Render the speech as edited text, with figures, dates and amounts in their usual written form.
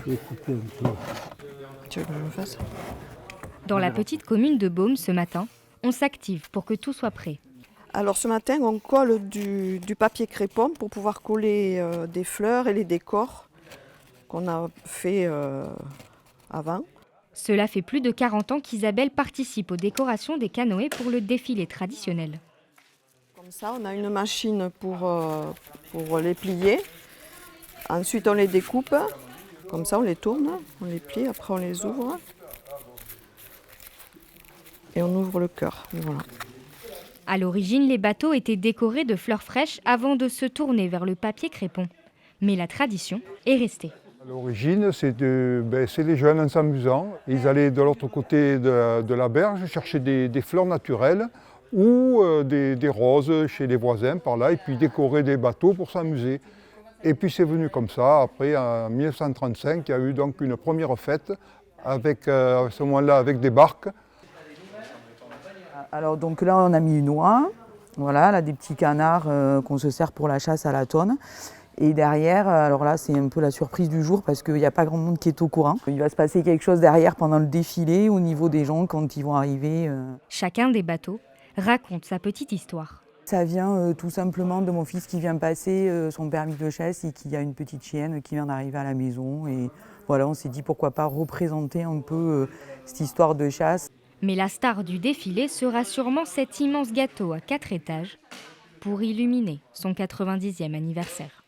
Je vais couper un peu. Tu veux que je le fasse? Dans la petite commune de Beaume, ce matin, on s'active pour que tout soit prêt. Alors ce matin, on colle du papier crépon pour pouvoir coller des fleurs et les décors qu'on a fait avant. Cela fait plus de 40 ans qu'Isabelle participe aux décorations des canoës pour le défilé traditionnel. Comme ça, on a une machine pour les plier. Ensuite, on les découpe. Comme ça, on les tourne, on les plie, après on les ouvre. Et on ouvre le cœur. Voilà. À l'origine, les bateaux étaient décorés de fleurs fraîches avant de se tourner vers le papier crépon. Mais la tradition est restée. À l'origine, c'est les jeunes en s'amusant. Ils allaient de l'autre côté de la berge chercher des fleurs naturelles ou des roses chez les voisins par là et puis décorer des bateaux pour s'amuser. Et puis c'est venu comme ça. Après, en 1935, il y a eu donc une première fête avec, à ce moment-là avec des barques. Alors donc là on a mis une oie, voilà, là des petits canards qu'on se sert pour la chasse à la tonne. Et derrière, alors là c'est un peu la surprise du jour parce qu'il n'y a pas grand monde qui est au courant. Il va se passer quelque chose derrière pendant le défilé au niveau des gens quand ils vont arriver. Chacun des bateaux raconte sa petite histoire. Ça vient tout simplement de mon fils qui vient passer son permis de chasse et qui a une petite chienne qui vient d'arriver à la maison. Et voilà, on s'est dit pourquoi pas représenter un peu cette histoire de chasse. Mais la star du défilé sera sûrement cet immense gâteau à 4 étages pour illuminer son 90e anniversaire.